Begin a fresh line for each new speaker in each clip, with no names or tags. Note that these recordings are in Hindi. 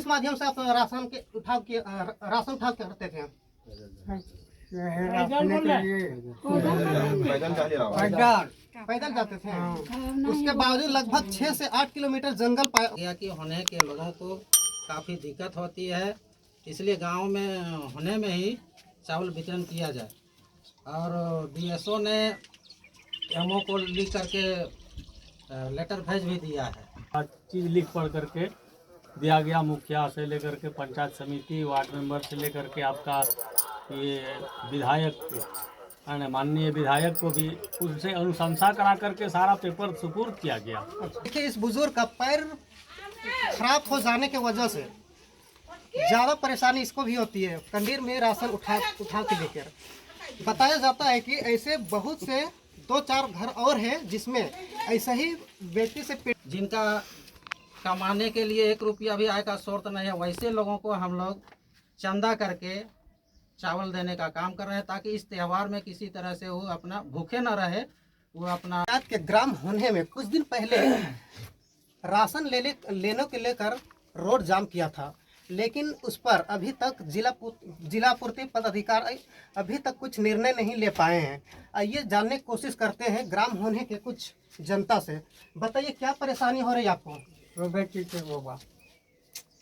किस माध्यम से आप राशन उठाव करते थे? पैदल जाते थे। उसके बावजूद लगभग 6 से 8 किलोमीटर जंगल पाया
गया कि होने के लोगों को काफ़ी दिक्कत होती है, इसलिए गांव में होने में ही चावल वितरण किया जाए। और डीएसओ ने एमओ को लिख करके लेटर भेज भी दिया है।
चीज़ लिख पढ़ करके दिया गया, मुखिया से लेकर के पंचायत समिति, वार्ड मेंबर से लेकर के आपका ये विधायक, माननीय विधायक को भी उससे अनुशंसा करा करके सारा पेपर सुपुर्द किया गया।
देखिए, इस बुजुर्ग का पैर खराब हो जाने की वजह से ज़्यादा परेशानी इसको भी होती है कंडीर में राशन उठा के लेकर। बताया जाता है कि ऐसे बहुत से 2-4 घर और हैं जिसमें ऐसा ही व्यक्ति से
जिनका कमाने के लिए 1 रुपया भी आय का स्रोत नहीं है, वैसे लोगों को हम लोग चंदा करके चावल देने का काम कर रहे हैं, ताकि इस त्यौहार में किसी तरह से वो अपना भूखे न रहे। वो अपना
के ग्राम होने में कुछ दिन पहले राशन लेने के लेकर रोड जाम किया था, लेकिन उस पर अभी तक जिला पूर्ति पदाधिकारी अभी तक कुछ निर्णय नहीं ले पाए हैं। आइए जानने की कोशिश करते हैं ग्राम होने के कुछ जनता से। बताइए, क्या परेशानी हो रही है आपको?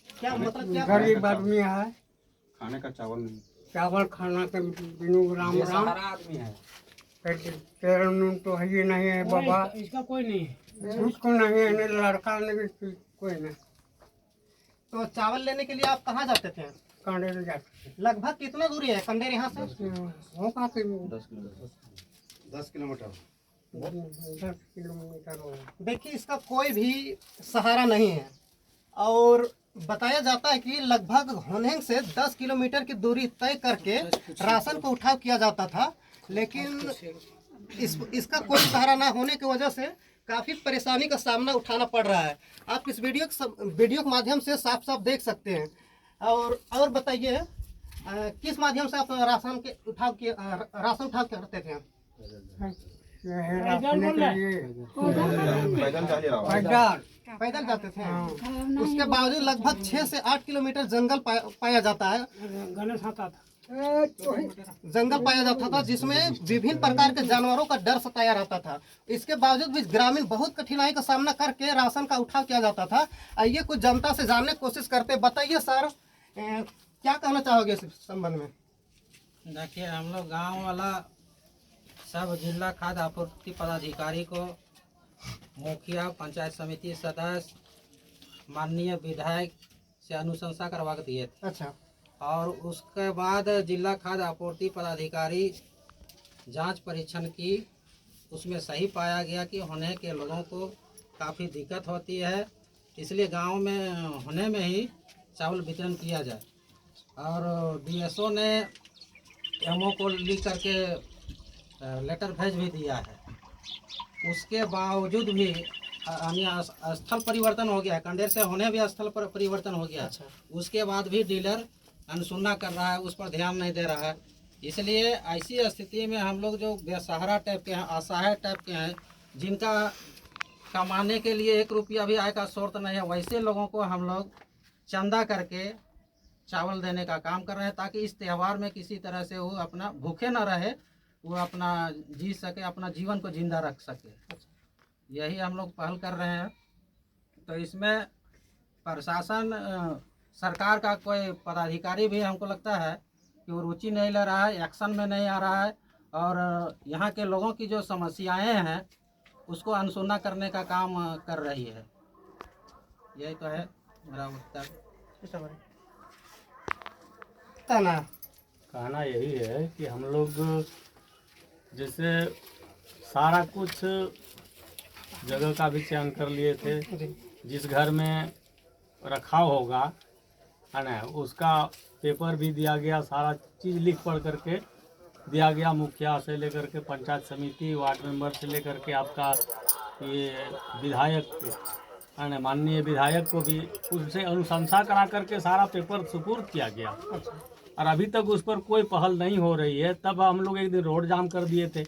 क्या मतलब, क्या
गरीब आदमी है,
खाने का चावल नहीं,
चावल खाना के बिनु राम राम
आदमी है,
तेल नून तो है ही नहीं है बाबा,
इसका कोई नहीं है,
उसको नहीं है, नहीं लड़का नहीं, कोई नहीं।
तो चावल लेने के लिए आप कहाँ जाते थे?
कांडेर जाते
लगभग कितना दूरी है कंडेर यहाँ से?
होगा कि
10 किलोमीटर।
10 किलोमीटर होगा।
देखिए, इसका कोई भी सहारा नहीं है और बताया जाता है कि लगभग होनेंग से 10 किलोमीटर की दूरी तय करके राशन को उठाव किया जाता था, लेकिन इसका कोई सहारा ना होने की वजह से काफ़ी परेशानी का सामना उठाना पड़ रहा है। आप इस वीडियो के माध्यम से साफ साफ देख सकते हैं। और बताइए, किस माध्यम से आप राशन उठाव करते थे? पैदल जाते थे। उसके बावजूद लगभग 6 से 8 किलोमीटर जंगल पाया जाता है। जंगल पाया जाता था जिसमें विभिन्न प्रकार के जानवरों का डर सताया रहता था। इसके बावजूद भी ग्रामीण बहुत कठिनाई का सामना करके राशन का उठाव किया जाता था। आइए कुछ जनता से जानने की कोशिश करते। बताइए सर, क्या कहना चाहोगे इस संबंध में?
देखिए, हम लोग गांव वाला सब जिला खाद्य आपूर्ति पदाधिकारी को, मुखिया, पंचायत समिति सदस्य, माननीय विधायक से अनुशंसा करवा के दिए थे।
अच्छा।
और उसके बाद जिला खाद्य आपूर्ति पदाधिकारी जांच परीक्षण की, उसमें सही पाया गया कि होने के लोगों को काफ़ी दिक्कत होती है, इसलिए गांव में होने में ही चावल वितरण किया जाए। और डीएसओ ने एमओ को लिख करके लेटर भेज भी दिया है। उसके बावजूद भी स्थल परिवर्तन हो गया, कंडेर से होने भी स्थल पर परिवर्तन हो गया।
अच्छा।
उसके बाद भी डीलर अनसुना कर रहा है, उस पर ध्यान नहीं दे रहा है। इसलिए ऐसी स्थिति में हम लोग जो बेसहारा टाइप के हैं, असहाय टाइप के हैं, जिनका कमाने के लिए 1 रुपया भी आय का स्रोत नहीं है, वैसे लोगों को हम लोग चंदा करके चावल देने का काम कर रहे हैं, ताकि इस त्यौहार में किसी तरह से वो अपना भूखे न रहे, वो अपना जी सके, अपना जीवन को जिंदा रख सके। यही हम लोग पहल कर रहे हैं। तो इसमें प्रशासन, सरकार का कोई पदाधिकारी भी हमको लगता है कि वो रुचि नहीं ले रहा है, एक्शन में नहीं आ रहा है, और यहाँ के लोगों की जो समस्याएं हैं उसको अनसुना करने का काम कर रही है। यही तो है मेरा उत्तर।
कहना यही है कि हम लोग जैसे सारा कुछ जगह का भी चयन कर लिए थे, जिस घर में रखाव होगा है ना, उसका पेपर भी दिया गया, सारा चीज़ लिख पढ़ करके दिया गया, मुखिया से लेकर के पंचायत समिति, वार्ड मेंबर से लेकर के आपका ये विधायक, है ना, माननीय विधायक को भी उससे अनुशंसा करा करके सारा पेपर सुपुर्द किया गया। और अभी तक उस पर कोई पहल नहीं हो रही है। तब हम लोग एक दिन रोड जाम कर दिए थे।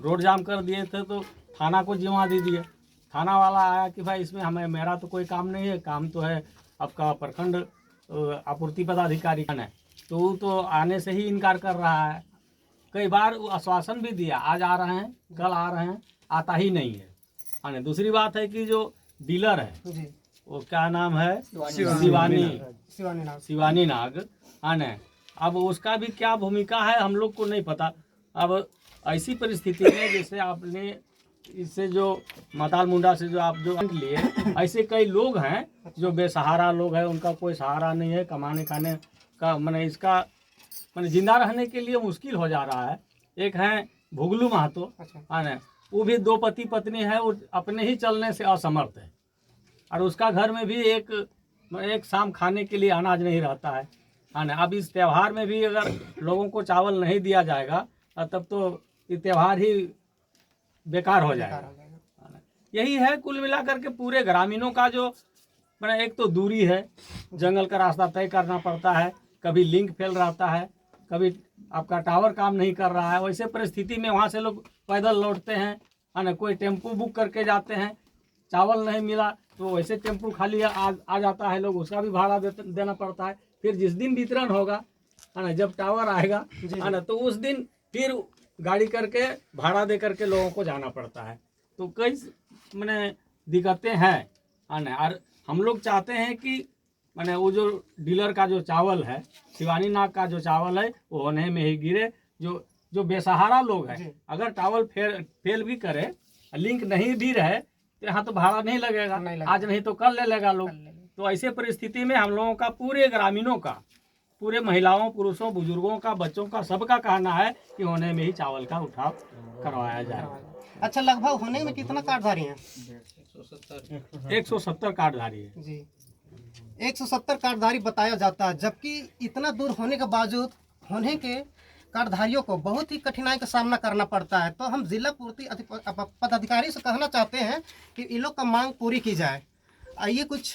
रोड जाम कर दिए थे तो थाना को जिम्मा दे दिए। थाना वाला आया कि भाई इसमें मेरा तो कोई काम नहीं है, काम तो है आपका प्रखंड आपूर्ति पदाधिकारी है, तो वो तो आने से ही इनकार कर रहा है। कई बार वो आश्वासन भी दिया, आज आ रहे हैं, कल आ रहे हैं, आता ही नहीं है। और दूसरी बात है कि जो डीलर है,
जी,
वो क्या नाम है,
शिवानी
शिवानी नाग है ना। अब उसका भी क्या भूमिका है हम लोग को नहीं पता। अब ऐसी परिस्थिति में जैसे आपने इससे जो मताल मुंडा से जो आप जो अंक लिए, ऐसे कई लोग हैं जो बेसहारा लोग हैं, उनका कोई सहारा नहीं है, कमाने खाने का मैंने इसका मैंने जिंदा रहने के लिए मुश्किल हो जा रहा है। एक हैं भुगलू महतो है ना, वो भी 2 पति पत्नी है, वो अपने ही चलने से असमर्थ है, और उसका घर में भी एक शाम खाने के लिए अनाज नहीं रहता है ना। अब इस त्यौहार में भी अगर लोगों को चावल नहीं दिया जाएगा तब तो ये त्यौहार ही बेकार हो जाएगा। यही है कुल मिलाकर के पूरे ग्रामीणों का जो मैंने, एक तो दूरी है, जंगल का रास्ता तय करना पड़ता है, कभी लिंक फेल रहता है, कभी आपका टावर काम नहीं कर रहा है। वैसे परिस्थिति में वहाँ से लोग पैदल लौटते हैं है ना, कोई टेम्पू बुक करके जाते हैं, चावल नहीं मिला तो वैसे टेम्पू खाली आ जाता है, लोग उसका भी भाड़ा देना पड़ता है। फिर जिस दिन वितरण होगा है ना, जब टावर आएगा है ना, तो उस दिन फिर गाड़ी करके भाड़ा दे करके लोगों को जाना पड़ता है। तो कई मैंने दिक्कतें हैं है ना। और हम लोग चाहते हैं कि मैंने वो जो डीलर का जो चावल है, शिवानी नाग का जो चावल है, वो होने में ही गिरे। जो बेसहारा लोग हैं, अगर टावल फेल भी करे, लिंक नहीं भी रहे, तो यहाँ तो भाड़ा नहीं लगेगा, आज नहीं तो कल ले लेगा लोग। तो ऐसे परिस्थिति में हम लोगों का, पूरे ग्रामीणों का, पूरे महिलाओं, पुरुषों, बुजुर्गों का, बच्चों का, सबका कहना है कि होने में ही चावल का उठाव करवाया जाए।
अच्छा, लगभग होने में कितना कार्डधारी हैं?
170 कार्डधारी है
जी, 170 कार्डधारी बताया जाता है, जबकि इतना दूर होने के बावजूद होने के कार्डधारियों को बहुत ही कठिनाई का सामना करना पड़ता है। तो हम जिला पूर्ति पदाधिकारी से कहना चाहते हैं कि इन लोग का मांग पूरी की जाए। आइए कुछ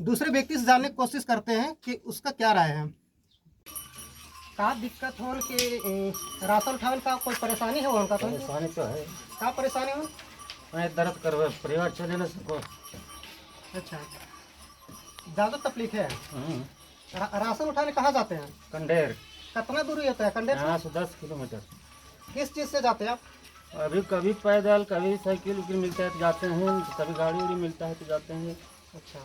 दूसरे व्यक्ति से जानने की कोशिश करते हैं कि उसका क्या राय है। का दिक्कत हो कि राशन उठाने का कोई परेशानी है? उनका
परेशानी तो है,
क्या परेशानी हो?
मैं दर्द करवे परिवार चले न सको।
अच्छा, ज़्यादा तकलीफ है। राशन उठाने कहाँ जाते हैं?
कंडेर,
कितना दूरी होता है कंडेर से?
यहाँ से 10 किलोमीटर।
किस चीज़ से जाते हैं आप?
अभी कभी पैदल, कभी साइकिल उकिल मिलता है तो जाते हैं, कभी गाड़ी उड़ी मिलता है तो जाते हैं।
अच्छा,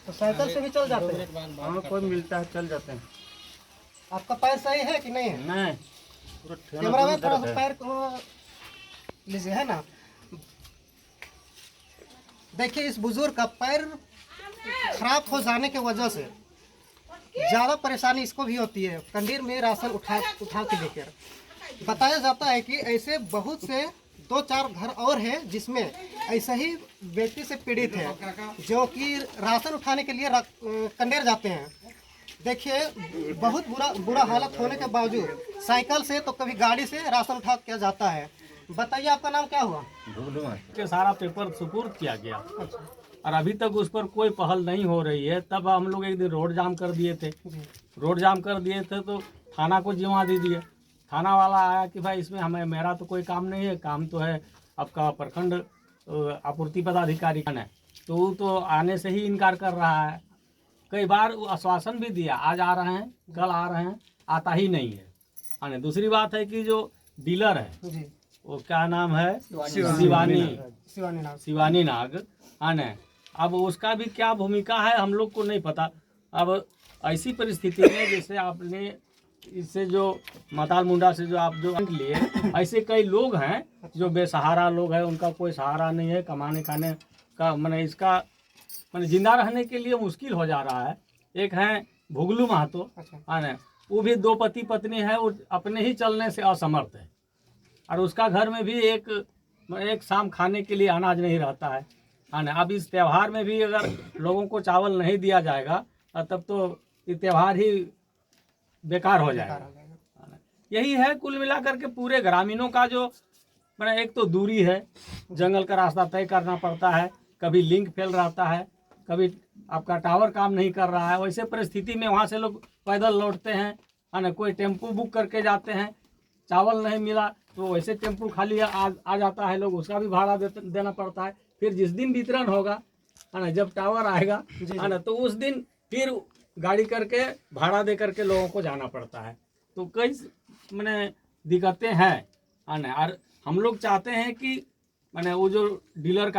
तो साइकिल से भी चल जाते हैं?
हाँ, कोई मिलता है चल जाते हैं।
आपका पैर सही है कि नहीं है?
नहीं, पूरा ठेला
कैमरा में
पूरा
थोड़ा
दर्द
सा
है।
पैर को लीजिए, है ना। देखिए, इस बुजुर्ग का पैर खराब हो जाने की वजह से ज़्यादा परेशानी इसको भी होती है कंडीर में राशन उठा के लेकर। बताया जाता है कि ऐसे बहुत से 2-4 घर और हैं जिसमें ऐसा ही व्यक्ति से पीड़ित है, जो कि राशन उठाने के लिए कंडेर जाते हैं। देखिए, बहुत बुरा हालत होने के बावजूद साइकिल से तो कभी गाड़ी से राशन उठा किया जाता है। बताइए, आपका नाम क्या हुआ?
के सारा पेपर सुपुर्द किया गया और अभी तक उस पर कोई पहल नहीं हो रही है। तब हम लोग एक दिन रोड जाम कर दिए थे। रोड जाम कर दिए थे तो थाना को जिम्मा दे दिए। थाना वाला आया कि भाई इसमें मेरा तो कोई काम नहीं है, काम तो है आपका प्रखंड आपूर्ति पदाधिकारी का है। तो वो तो आने से ही इनकार कर रहा है। कई बार वो आश्वासन भी दिया, आज आ रहे हैं, कल आ रहे हैं, आता ही नहीं है। दूसरी बात है कि जो डीलर है,
जी,
वो क्या नाम है, शिवानी नाग है ना। अब उसका भी क्या भूमिका है हम लोग को नहीं पता। अब ऐसी परिस्थिति में जैसे आपने इससे जो मताल मुंडा से जो आप जो अंक लिए, ऐसे कई लोग हैं जो बेसहारा लोग हैं, उनका कोई सहारा नहीं है, कमाने खाने का मैंने इसका मैंने जिंदा रहने के लिए मुश्किल हो जा रहा है। एक हैं भुगलू महतो है ना, वो भी 2 पति पत्नी है, वो अपने ही चलने से असमर्थ है, और उसका घर में भी एक शाम खाने के लिए अनाज नहीं रहता है ना। अब इस त्यौहार में भी अगर लोगों को चावल नहीं दिया जाएगा तब तो ये त्यौहार ही बेकार हो जाएगा। यही है कुल मिलाकर के पूरे ग्रामीणों का जो मैंने, एक तो दूरी है, जंगल का रास्ता तय करना पड़ता है, कभी लिंक फेल रहता है, कभी आपका टावर काम नहीं कर रहा है। वैसे परिस्थिति में वहाँ से लोग पैदल लौटते हैं है ना, कोई टेम्पू बुक करके जाते हैं, चावल नहीं मिला तो वैसे टेम्पू खाली आ जाता है, लोग उसका भी भाड़ा देना पड़ता है। फिर जिस दिन वितरण होगा है ना, जब टावर आएगा है ना, तो उस दिन फिर गाड़ी करके भाड़ा दे करके लोगों को जाना पड़ता है। तो कई मैंने दिक्कतें हैं आने, और हम लोग चाहते हैं कि मैंने वो जो डीलर का